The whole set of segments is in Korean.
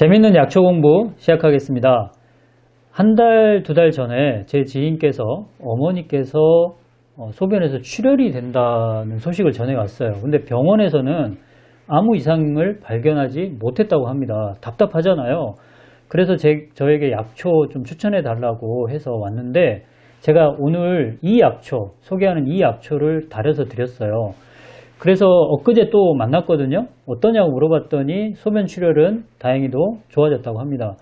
재밌는 약초 공부 시작하겠습니다. 한 달, 두 달 전에 제 지인께서 어머니께서 소변에서 출혈이 된다는 소식을 전해왔어요. 근데 병원에서는 아무 이상을 발견하지 못했다고 합니다. 답답하잖아요. 그래서 저에게 약초 좀 추천해 달라고 해서 왔는데 제가 오늘 이 약초, 소개하는 이 약초를 다려서 드렸어요. 그래서 엊그제 또 만났거든요. 어떠냐고 물어봤더니 소변 출혈은 다행히도 좋아졌다고 합니다.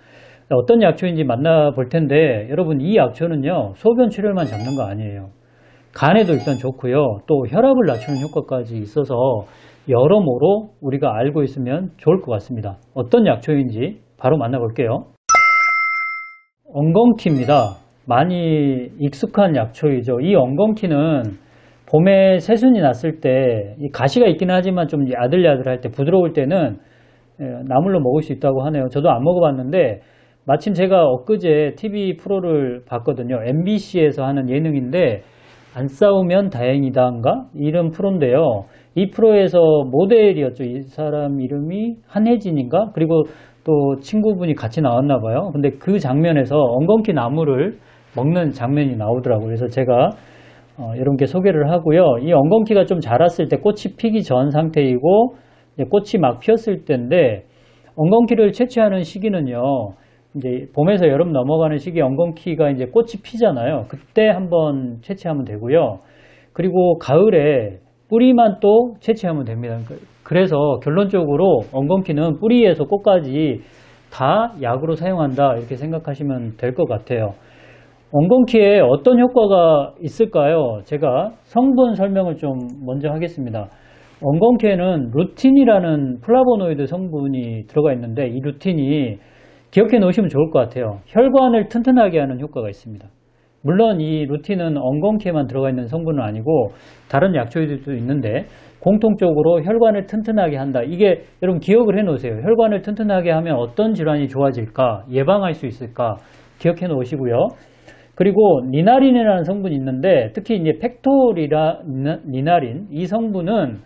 어떤 약초인지 만나볼 텐데 여러분, 이 약초는요 소변 출혈만 잡는 거 아니에요. 간에도 일단 좋고요, 또 혈압을 낮추는 효과까지 있어서 여러모로 우리가 알고 있으면 좋을 것 같습니다. 어떤 약초인지 바로 만나볼게요. 엉겅퀴입니다. 많이 익숙한 약초이죠. 이 엉겅퀴는 봄에 새순이 났을 때 가시가 있긴 하지만 좀 야들야들할 때, 부드러울 때는 나물로 먹을 수 있다고 하네요. 저도 안 먹어봤는데 마침 제가 엊그제 TV 프로를 봤거든요. MBC에서 하는 예능인데 안 싸우면 다행이다인가? 이런 프로인데요. 이 프로에서 모델이었죠. 이 사람 이름이 한혜진인가? 그리고 또 친구분이 같이 나왔나 봐요. 근데 그 장면에서 엉겅퀴 나물을 먹는 장면이 나오더라고요. 그래서 제가 이렇게 소개를 하고요. 이 엉겅퀴가 좀 자랐을 때 꽃이 피기 전 상태이고 꽃이 막 피었을 때인데, 엉겅퀴를 채취하는 시기는요, 이제 봄에서 여름 넘어가는 시기에 엉겅퀴가 이제 꽃이 피잖아요. 그때 한번 채취하면 되고요. 그리고 가을에 뿌리만 또 채취하면 됩니다. 그래서 결론적으로 엉겅퀴는 뿌리에서 꽃까지 다 약으로 사용한다, 이렇게 생각하시면 될 것 같아요. 엉겅퀴에 어떤 효과가 있을까요? 제가 성분 설명을 좀 먼저 하겠습니다. 엉겅퀴에는 루틴이라는 플라보노이드 성분이 들어가 있는데, 이 루틴이 기억해 놓으시면 좋을 것 같아요. 혈관을 튼튼하게 하는 효과가 있습니다. 물론 이 루틴은 엉겅퀴에만 들어가 있는 성분은 아니고 다른 약초들도 있는데 공통적으로 혈관을 튼튼하게 한다. 이게 여러분 기억을 해 놓으세요. 혈관을 튼튼하게 하면 어떤 질환이 좋아질까, 예방할 수 있을까 기억해 놓으시고요. 그리고 니나린이라는 성분이 있는데, 특히 이제 팩토리나린, 이 성분은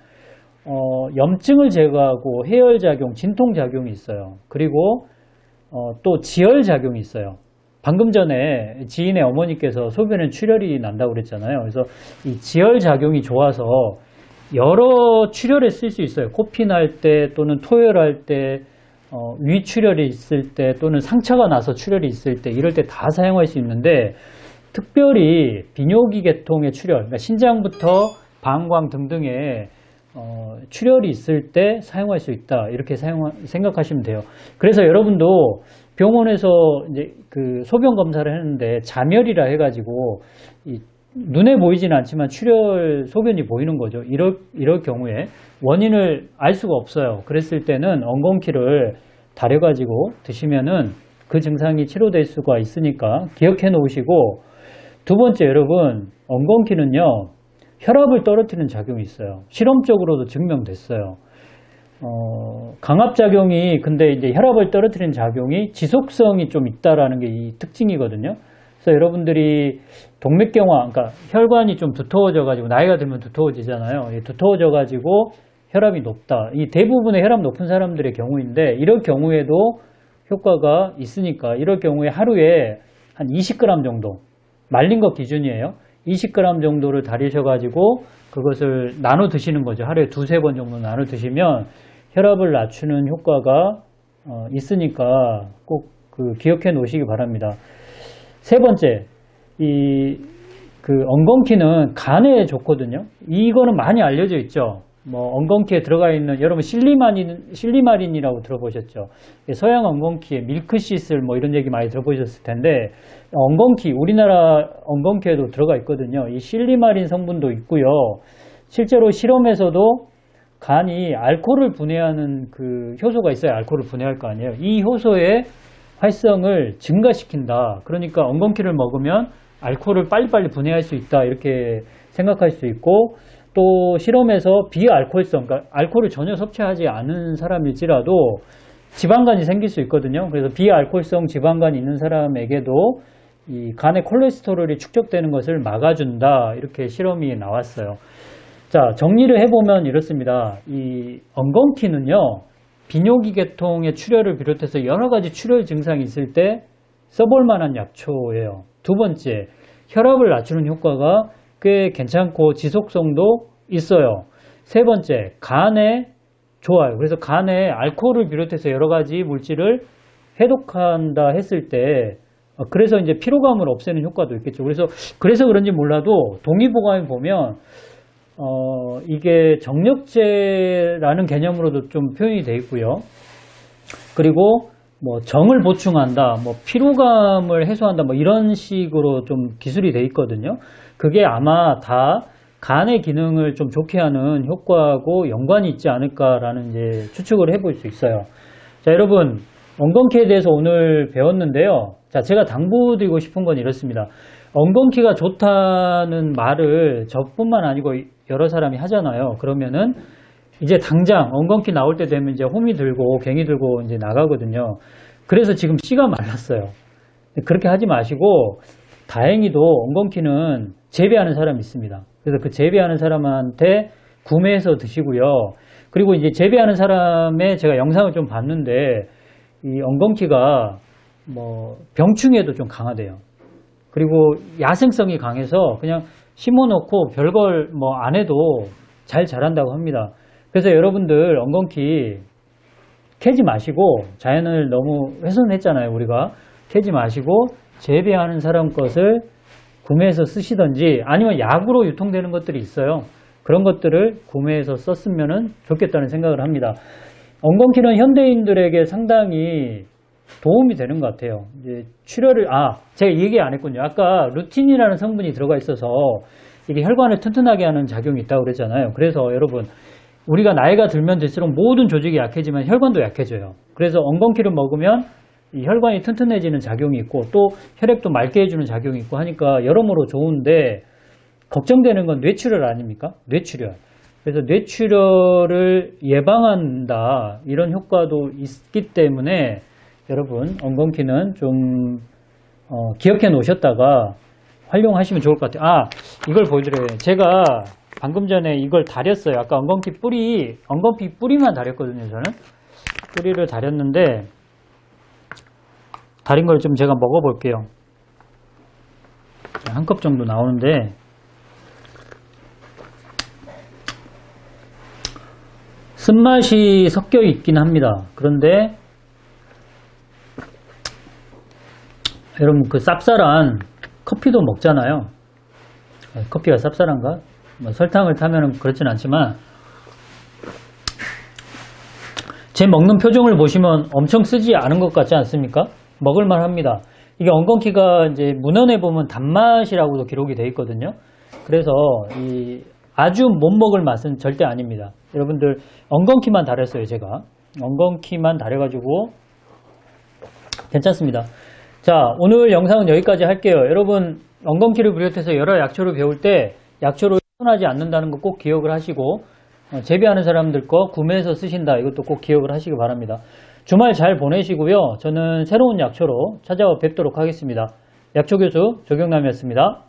염증을 제거하고 해열작용, 진통작용이 있어요. 그리고 또 지혈작용이 있어요. 방금 전에 지인의 어머니께서 소변에 출혈이 난다고 그랬잖아요. 그래서 이 지혈작용이 좋아서 여러 출혈에 쓸 수 있어요. 코피 날 때, 또는 토혈할 때, 위출혈이 있을 때, 또는 상처가 나서 출혈이 있을 때, 이럴 때 다 사용할 수 있는데, 특별히 비뇨기 계통의 출혈, 그러니까 신장부터 방광 등등의 출혈이 있을 때 사용할 수 있다, 이렇게 생각하시면 돼요. 그래서 여러분도 병원에서 이제 그 소변 검사를 했는데 자멸이라 해가지고 눈에 보이지는 않지만 출혈 소변이 보이는 거죠. 이럴 경우에 원인을 알 수가 없어요. 그랬을 때는 엉겅퀴를 다려가지고 드시면은 그 증상이 치료될 수가 있으니까 기억해 놓으시고, 두 번째, 여러분, 엉겅퀴는요 혈압을 떨어뜨리는 작용이 있어요. 실험적으로도 증명됐어요. 강압작용이, 근데 이제 혈압을 떨어뜨리는 작용이 지속성이 좀 있다라는 게 이 특징이거든요. 그래서 여러분들이 동맥경화, 그러니까 혈관이 좀 두터워져가지고, 나이가 들면 두터워지잖아요. 두터워져가지고 혈압이 높다. 이 대부분의 혈압 높은 사람들의 경우인데, 이럴 경우에도 효과가 있으니까, 이럴 경우에 하루에 한 20g 정도, 말린 것 기준이에요. 20g 정도를 다리셔가지고 그것을 나눠 드시는 거죠. 하루에 두세 번 정도 나눠 드시면 혈압을 낮추는 효과가 있으니까 꼭 기억해 놓으시기 바랍니다. 세 번째, 엉겅퀴는 간에 좋거든요. 이거는 많이 알려져 있죠. 엉겅퀴에 들어가 있는, 여러분 실리마린이라고 들어보셨죠? 서양 엉겅퀴에 밀크시슬 이런 얘기 많이 들어보셨을 텐데, 엉겅퀴, 우리나라 엉겅퀴에도 들어가 있거든요. 이 실리마린 성분도 있고요. 실제로 실험에서도 간이 알코올을 분해하는 그 효소가 있어요. 알코올을 분해할 거 아니에요. 이 효소의 활성을 증가시킨다. 그러니까 엉겅퀴를 먹으면 알코올을 빨리빨리 분해할 수 있다, 이렇게 생각할 수 있고, 또 실험에서 비알코올성, 그러니까 알코올을 전혀 섭취하지 않은 사람일지라도 지방간이 생길 수 있거든요. 그래서 비알코올성 지방간이 있는 사람에게도 이 간의 콜레스테롤이 축적되는 것을 막아준다, 이렇게 실험이 나왔어요. 자, 정리를 해보면 이렇습니다. 이 엉겅퀴는요 비뇨기계통의 출혈을 비롯해서 여러 가지 출혈 증상이 있을 때 써볼 만한 약초예요. 두 번째, 혈압을 낮추는 효과가 꽤 괜찮고 지속성도 있어요. 세 번째, 간에 좋아요. 그래서 간에 알코올을 비롯해서 여러 가지 물질을 해독한다 했을 때 그래서 이제 피로감을 없애는 효과도 있겠죠. 그래서 그런지 몰라도 동의보감에 보면 이게 정력제라는 개념으로도 좀 표현이 되어 있고요. 그리고 뭐 정을 보충한다, 뭐 피로감을 해소한다, 뭐 이런 식으로 좀 기술이 되어 있거든요. 그게 아마 다 간의 기능을 좀 좋게 하는 효과하고 연관이 있지 않을까라는 이제 추측을 해볼 수 있어요. 자, 여러분, 엉겅퀴에 대해서 오늘 배웠는데요. 자, 제가 당부드리고 싶은 건 이렇습니다. 엉겅퀴가 좋다는 말을 저뿐만 아니고 여러 사람이 하잖아요. 그러면은 이제 당장 엉겅퀴 나올 때 되면 이제 호미 들고 괭이 들고 이제 나가거든요. 그래서 지금 씨가 말랐어요. 그렇게 하지 마시고 다행히도 엉겅퀴는 재배하는 사람이 있습니다. 그래서 그 재배하는 사람한테 구매해서 드시고요. 그리고 이제 재배하는 사람의 제가 영상을 좀 봤는데 이 엉겅퀴가 뭐 병충해도 좀 강하대요. 그리고 야생성이 강해서 그냥 심어놓고 별걸 뭐 안 해도 잘 자란다고 합니다. 그래서 여러분들 엉겅퀴 캐지 마시고 자연을 너무 훼손했잖아요. 우리가 캐지 마시고 재배하는 사람 것을 구매해서 쓰시던지 아니면 약으로 유통되는 것들이 있어요. 그런 것들을 구매해서 썼으면 좋겠다는 생각을 합니다. 엉겅퀴는 현대인들에게 상당히 도움이 되는 것 같아요. 이제 출혈을, 제가 얘기 안 했군요. 아까 루틴이라는 성분이 들어가 있어서 이게 혈관을 튼튼하게 하는 작용이 있다고 그랬잖아요. 그래서 여러분, 우리가 나이가 들면 들수록 모든 조직이 약해지면 혈관도 약해져요. 그래서 엉겅퀴를 먹으면 이 혈관이 튼튼해지는 작용이 있고 또 혈액도 맑게 해주는 작용이 있고 하니까 여러모로 좋은데 걱정되는 건 뇌출혈 아닙니까? 뇌출혈. 그래서 뇌출혈을 예방한다 이런 효과도 있기 때문에 여러분 엉겅퀴는 좀 기억해 놓으셨다가 활용하시면 좋을 것 같아요. 이걸 보여드려요. 제가 방금 전에 이걸 다렸어요. 아까 엉겅퀴 뿌리만 다렸거든요. 저는 뿌리를 다렸는데 다린 걸 좀 제가 먹어볼게요. 한 컵 정도 나오는데 쓴맛이 섞여 있긴 합니다. 그런데 여러분 그 쌉쌀한 커피도 먹잖아요. 커피가 쌉쌀한가? 뭐 설탕을 타면 그렇진 않지만 제 먹는 표정을 보시면 엄청 쓰지 않은 것 같지 않습니까? 먹을만 합니다. 이게 엉겅퀴가 이제 문헌에 보면 단맛이라고도 기록이 되어 있거든요. 그래서 아주 못 먹을 맛은 절대 아닙니다. 여러분들 엉겅퀴만 다렸어요. 제가 엉겅퀴만 다려가지고 괜찮습니다. 자, 오늘 영상은 여기까지 할게요. 여러분 엉겅퀴를 비롯해서 여러 약초를 배울 때 약초를 훼손하지 않는다는 거 꼭 기억을 하시고 재배하는 사람들 거 구매해서 쓰신다 이것도 꼭 기억을 하시기 바랍니다. 주말 잘 보내시고요. 저는 새로운 약초로 찾아와 뵙도록 하겠습니다. 약초교수 조경남이었습니다.